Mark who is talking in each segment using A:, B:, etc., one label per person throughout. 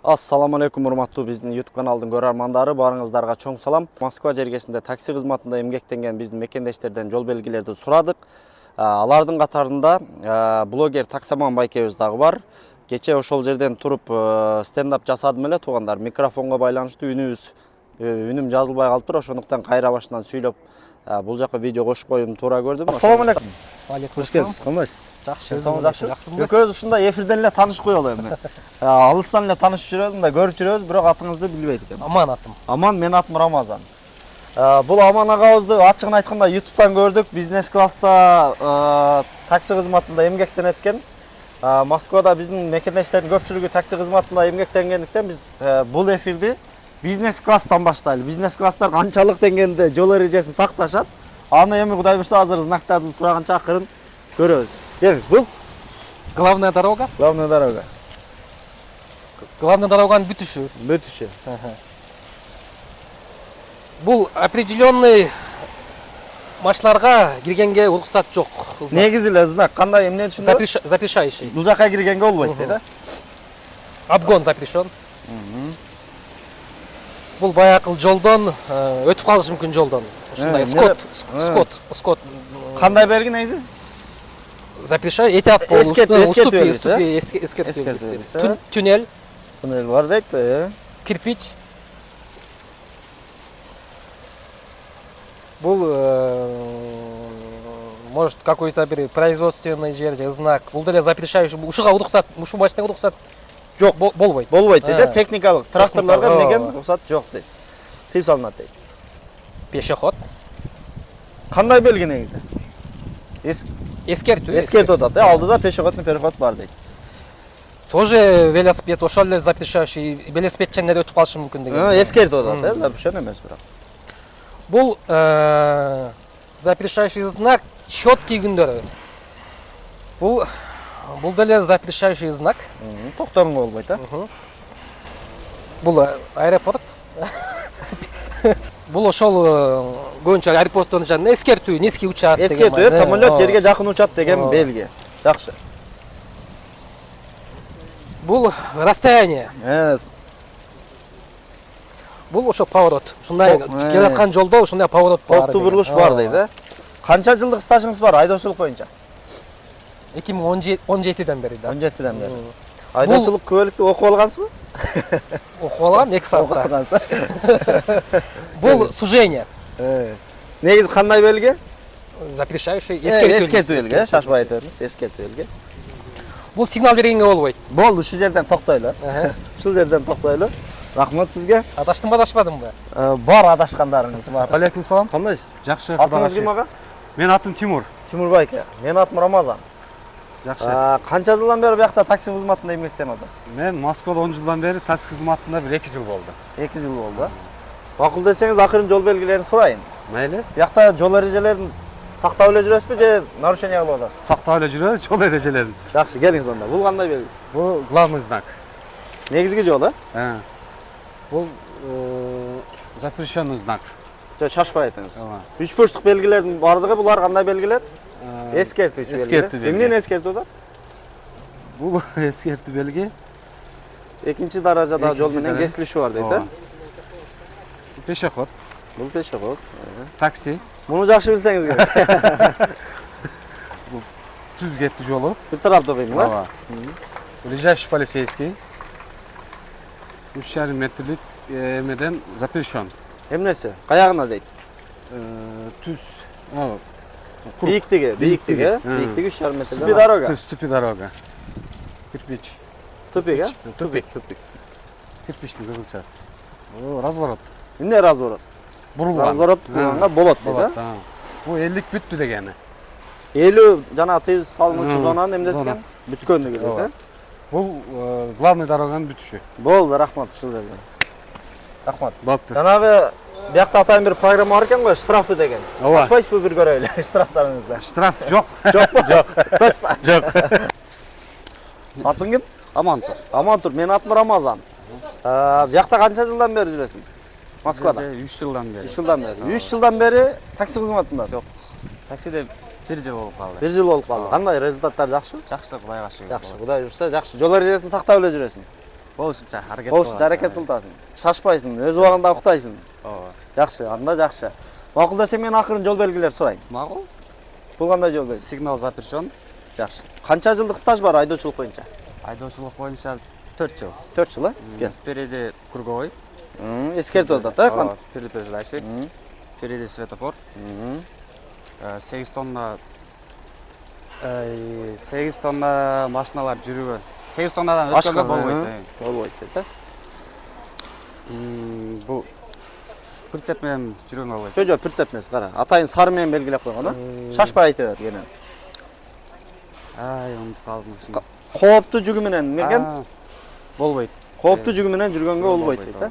A: Assalamu алейкум, урматтуу биздин YouTube каналдын көрөрмандары, барыңыздарга чоң салам. Москва жергесинде такси кызматында эмгектенген биздин мекендештерден жол белгилерди сурадык. Алардын катарында блогер Таксаман байкебиз дагы бар. Кече ошол жерден туруп стендап жасадым эле, туугандар. Микрофонго байланыштуу үнүм жазылбай калыптыр, ошондуктан кайра башынан сүйлөп бул жака видео кошуп коюм туура көрдүм. Ассаламу алейкум.
B: Алейкум ассалам.
A: Кандай?
B: Жакшы.
A: Жакшымы? Экөөбүз ушундай эфирден эле таанышып коелу эми. Алыстан эле таанышып жүрөбүз да, көрүп жүрөбүз, бирок атыңызды билбейт экенбиз.
B: Аман атым.
A: Аман, менин атым Рамазан. Бул Аман агабызды ачыгын айтканда YouTube'дан көрдүк. Бизнес класста такси кызматында эмгектенет экен. Москвада биздин мекендештердин көпчүлүгү такси кызматында эмгектенгендиктен биз бул эфирди бизнес класстан баштайлы. Бизнес класстар канчалык деңгээлде жол эрежесин сакташат? Аны эми Кудай буйрса азыр знактарды сураганча акырын көрөбүз. Келиңиз, бул
B: Главная дорога.
A: главная дорога.
B: Главная дороганын бүтүшү.
A: Бүтүшү.
B: Бул определенный маршрутларга киргенге уруксат жок.
A: Негизи эле знак кандай эмне түшүнөбүз?
B: Запрещающий.
A: Бул жака киргенге болбойт дейт,
B: Обгон запрещен. Бул баякыл жолдон өтүп калышы мүмкүн жолдон. Ушундай скот.
A: Кандай белги негизи?
B: Запрещаю. Этап эскертүү. Туннель,
A: Туннель бар дейт,
B: кирпич. Бул может какой-то бир производственный жер же знак. Бул деле запрещающий. Ушуга уруксат, ушу машинага уруксат
A: жок,
B: болбойт.
A: болбойт дейт, техникалык тракторлорго эмнеген уруксат жок дейт. Тыйым салынат дейт.
B: Пешеход.
A: Кандай белги негизи?
B: Эскертүү.
A: Атат, алдыда пешеходный переход бар дейт.
B: Тоже велосипед, ошол эле запрещающий. Велосипедчендер өтүп калышы мүмкүн деген.
A: Эскертүү атат, запрещен эмес бирок.
B: Бул запрещающий знак четкий күндөрү. Бул деле запрещающий знак.
A: Токторуңго болбойт,
B: Бул аэропорт. Бул ошол көбүнчө аэропорттун жанында эскертүү, низкий учат деген.
A: Эскертүү, самолет жерге жакын учат деген белги. Жакшы.
B: Бул расстояние. Бул ошо поворот. Ушундай келаткан жолдо ушундай поворот бар.
A: Топтуу бурулуш бар дейт, Канча жылдык стажыңыз бар айдоочулук боюнча?
B: 2017ден бери да.
A: 17ден бери. Айдоочулук күбөлүктү окуп алгансызбы?
B: Окуп алгам 2 саатта. Бул сужение.
A: Негизи кандай белги?
B: Запрещающий
A: эскертүү белги, шашпай айтыңыз, эскертүү белги.
B: Бул сигнал бергенге болбойт.
A: Болду, ушул жерден токтойлу. Ушул жерден токтойлу. Рахмат сизге.
B: Адаштымбы, адашпадымбы?
A: Бар адашкандарыңыз бар.
C: Алейкум салам.
A: Кандайсыз?
C: Жакшы.
A: Атыңыз ким ага?
C: Менин атым Тимур.
A: Тимур байке. Менин атым Рамазан.
C: Жакшы.
A: Канча жылдан бери биякта такси кызматында эмгектенип атасыз?
C: Мен Москвада 10 жылдан бери такси кызматында 2 жыл болду.
A: 2 жыл болду. Макул десеңиз, акырын жол белгилерин сурайын.
C: Мейли.
A: Биякта жол эрежелерин сактап эле жүрөсүзбү же нарушение кылып атасызбы?
C: Сактап эле жүрөбүз, жол эрежелерин.
A: Жакшы, келиңиз анда. Бул кандай белги?
C: Бул главный знак.
A: Негизги жол,
C: Бул запрещенный знак.
A: Шашпай айтыңыз. Үч бурчтук белгилердин бардыгы булар кандай белгилер? Эскертүү белги. Эмнени эскертүү да?
C: Бул эскертүү белги.
A: Экинчи даражада жол менен кесилиши бар дейт,
C: Пешеход.
A: Бул пешеход.
C: Такси.
A: Муну жакшы билсеңиз керек.
C: Бул түз кетти жолу.
A: Бир тарапта коймун,
C: Ближайший полицейский. 3,5 метрлик эмеден запрещен.
A: Эмнеси? Каягына дейт.
C: Түз.
A: Бийиктиги 3,5 метр.
C: Ступи дорога. Кирпич.
A: Тупик,
C: Тупик. Кирпичный кызылчасы. Разворот.
A: Эмне разворот?
C: Бурулган.
A: Разворот кылганга болот дейт,
C: Бул 50 бүттү дегени.
A: 50 жана тыйым салынуучу зонанын эмнеси экен? Бүткөндүгү дейт,
C: Бул главный дороганын бүтүшү.
A: Болду, рахмат ушул жерден. Рахмат.
C: Болуптур.
A: Жанагы биякта атайын бир программа бар экен го, штрафы деген.
C: Ооба.
A: Ачпайсызбы, бир көрөлү штрафтарыңызды?
C: Штраф жок.
A: Жокпу? Жок. Точно.
C: Жок.
A: Атың ким?
C: Амантур.
A: Амантур, менин атым Рамазан. Биякта канча жылдан бери жүрөсүң? Москвада?
C: 3 жылдан бери.
A: 3 жылдан бери. 3 жылдан бери такси кызматындасыз?
D: Жок. Таксиде 1 жыл болуп калды.
A: 1 жыл болуп калды. Кандай результаттар жакшыбы?
D: Жакшы, Кудайга шүгүр.
A: Жакшы, Кудай буйрса жакшы. Жол эрежесин сактап эле жүрөсүң.
D: Болушунча аракет
A: Болушунча аракет кыласың. Шашпайсың, өз убагында уктайсың.
D: Ооба.
A: Жакшы, анда жакшы. Макул десең мен акырын жол белгилер сурайын.
D: Макул.
A: Бул кандай жол белги?
D: Сигнал запрещен.
A: Жакшы. Канча жылдык стаж бар айдоочулук боюнча?
D: Айдоочулук боюнча 4 жыл.
A: 4 жыл, Кел.
D: Впереди круговой.
A: Эскертип атат, э?
D: Ооба, предупреждающий. Впереди светофор. 8 тонна 8 тонна машиналар жүрүүгө. 8 тоннадан өткөнгө болбойт.
A: Болбойт, да?
D: Бул прицеп менен жүргөнгө болбойт.
A: Жо, прицеп эмес, кара. Атайын сары менен белгилеп койгон, да? Шашпай айта бер кенен.
D: Ай, унутуп калдым ушуну.
A: Кооптуу жүгү менен мерген?
D: Болбойт.
A: Кооптуу жүгү менен жүргөнгө болбойт дейт, да?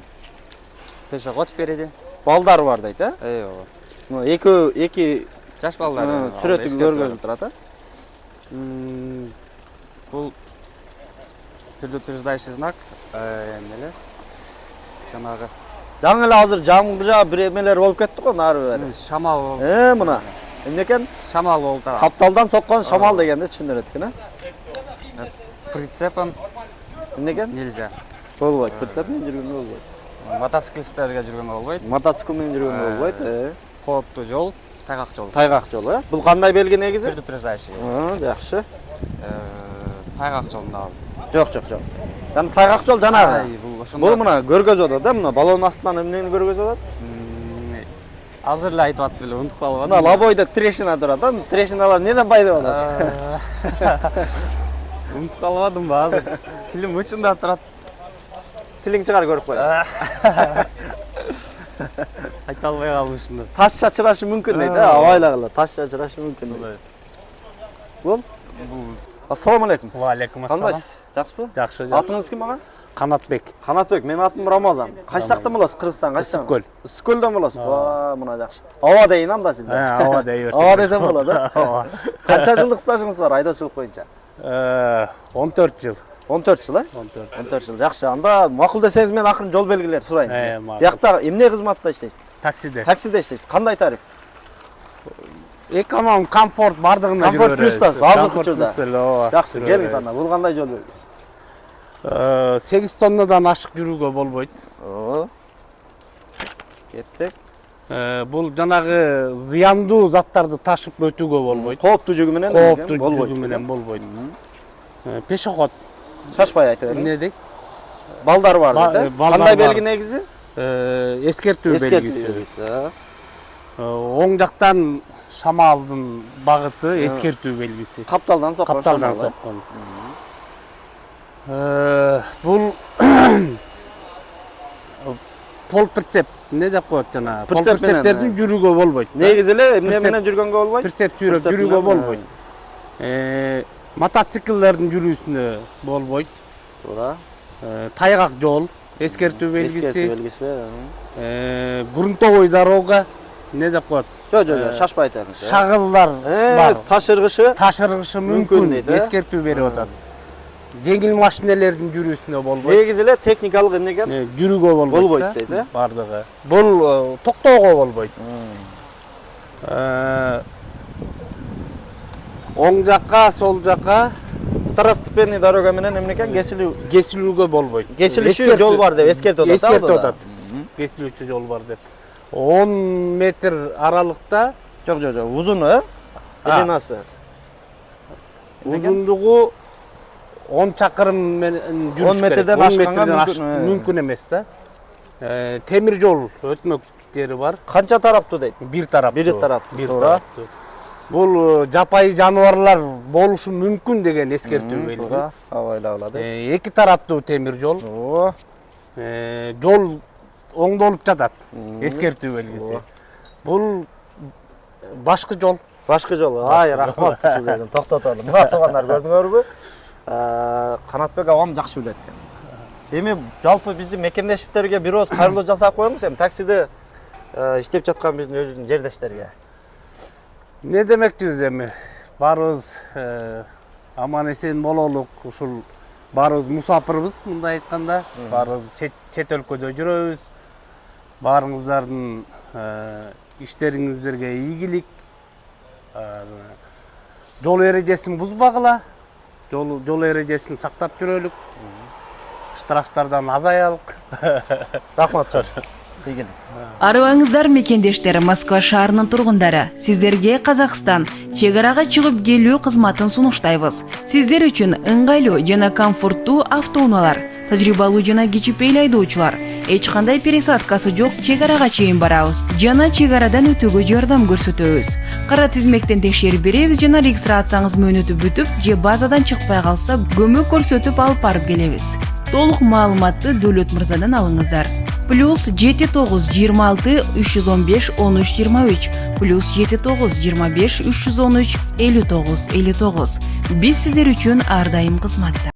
D: Пешеход впереди.
A: Балдары бар дейт, да?
D: Ооба.
A: Эки
D: Жаш балдар.
A: сүрөтү көргөзүлүп турат, да?
D: Бул предупреждающий знак. Эмеле? Жанагы
A: Жаңы эле азыр жамгыр жаап бир эмелер болуп кетти го, нары бери.
D: шамал.
A: Мына. Эмне экен?
D: Шамал болду.
A: Капталдан соккон шамал дегенди түшүндүрөт экен,
D: Прицепом
A: Эмне экен?
D: нельзя.
A: Болбойт, прицеп менен жүргөнгө болбойт.
D: Мотоциклисттерге жүргөнгө болбойт.
A: Мотоцикл менен жүргөнгө болбойт,
D: Кооптуу жол, тайгак жол.
A: Тайгак жол, Бул кандай белги негизи?
D: Предупреждающий.
A: Жакшы.
D: Тайгак жолунда.
A: Жок. Жана тайгак жол жанагы. Бул мына көргөзүп атат, мына балонун астынан эмнени көргөзүп атат?
D: Азыр эле айтып атты эле, унутуп калып
A: Мына лабойдо трешина турат, трешиналар неден пайда болот?
D: Унутуп калып атым ба азыр. Тилим учунда турат.
A: Тилиң чыгар көрүп кой.
D: Айта албай калдым ушуну.
A: Таш чачырашы мүмкүн дейт, абайлагыла. Таш чачырашы мүмкүн дейт. Бул? Ассаламу алейкум.
B: Ва алейкум ассалам.
A: Кандайсыз? Жакшысызбы?
B: Жакшы.
A: Атыңыз ким ага?
B: Канатбек.
A: Канатбек, менин атым Рамазан. Кайсы жактан болосуз? Кыргызстан кайсы?
B: Ысык-көл.
A: Ысык-көлдөн болосуз. Мына жакшы. Аба дейин анда сизде.
B: Аба дей берсең.
A: Аба десем болот, Канча жылдык стажыңыз бар айдоочулук боюнча?
B: 14 жыл.
A: 14 жыл, 14 жыл. Жакшы. Анда макул десеңиз мен акырын жол белгилер сурайын сизден. Биякта эмне кызматта иштейсиз?
B: Таксиде.
A: Таксиде иштейсиз. Кандай тариф?
B: Эконом, комфорт бардыгына жүрөбүз.
A: Комфорт плюстасыз, азыркы учурда. Жакшы, келиңиз анда. Бул кандай жол белгиси?
B: 8 тоннадан ашык жүрүүгө болбойт.
A: Кеттик.
B: Бул жанагы зыяндуу заттарды ташып өтүүгө болбойт.
A: Кооптуу жүгү менен
B: болбойт. Пешеход.
A: Шашпай айта бериңиз.
B: Эмне дейт?
A: Балдар бар дейт, Кандай белги негизи?
B: Эскертүү белгиси. Оң жактан шамалдын багыты эскертүү белгиси.
A: Капталдан соккон.
B: Капталдан соккон. Бул пол прицеп эмне деп коет жана? Пол прицептердин жүрүүгө болбойт.
A: Негизи эле эмне менен жүргөнгө болбойт?
B: Прицеп сүйрөп жүрүүгө болбойт. Мотоциклдердин жүрүүсүнө болбойт.
A: Туура.
B: Тайгак жол, эскертүү белгиси.
A: Эскертүү белгиси.
B: Грунтовой дорога эмне деп коет?
A: Жок, шашпай айта бериңиз.
B: Шагылдар бар.
A: Ташыргышы
B: мүмкүн дейт, эскертүү берип атат. Жеңил машинелердин жүрүүсүнө болбойт.
A: Негизи эле техникалык эмне экен?
B: Жүрүүгө болбойт
A: дейт,
B: бардыгы. Бул токтоого болбойт. Оң жакка, сол жакка
A: второстепенный дорога менен эмне экен?
B: Кесилүүгө болбойт.
A: Кесилүүчү жол бар деп эскертип атат.
B: Кесилүүчү жол бар деп. 10 метр аралыкта.
A: Жок, узуну, длинасы.
B: Узундугу 10 чакырым менен жүрүш керек. 10 метрден ашык мүмкүн эмес да. Темир жол өтмөк жери бар.
A: Канча тараптуу дейт?
B: Бир тараптуу.
A: Бир тараптуу.
B: Бул жапайы жаныбарлар болушу мүмкүн деген эскертүү белги.
A: Абайлагыла.
B: Эки тараптуу темир жол. Жол оңдолуп жатат. Эскертүү белгиси. Бул башкы жол.
A: Башкы жол. Ай, рахмат ушул жерден токтотолу. Мына туугандар көрдүңөрбү? Канатбек абам жакшы билет экен. Эми жалпы биздин мекендештерге бир оз кайрылуу жасап коебуз, эми таксиде иштеп жаткан биздин өзүбүздүн жердештерге.
B: Не демекчибиз эми? Баарыбыз аман эсен бололук, ушул баарыбыз мусапырбыз, мындай айтканда. Баарыбыз чет өлкөдө жүрөбүз. Баарыңыздардын иштериңиздерге ийгилик. Жол эрежесин бузбагыла. Жол эрежесин сактап жүрөлүк. штрафтардан азаялык.
A: Рахмат чоң. Ийгилик.
E: Арыбаңыздар мекендештер, Москва шаарынын тургундары. Сиздерге Казакстан чек арага чыгып келүү кызматын сунуштайбыз. Сиздер үчүн ыңгайлуу жана комфорттуу автоунаалар, тажрыйбалуу жана кичипейил айдоочулар, эч кандай пересадкасы жок чек арага чейин барабыз жана чек арадан өтүүгө жардам көрсөтөбүз. Кара тизмектен текшерип беребиз жана регистрацияңыз мөөнөтү бүтүп же базадан чыкпай калса көмөк көрсөтүп алып барып келебиз. Толук маалыматты Дөөлөт мырзадан алыңыздар. +79 26 315 13 23 +79 25 313 59 59. Биз сиздер үчүн ар дайым кызматта.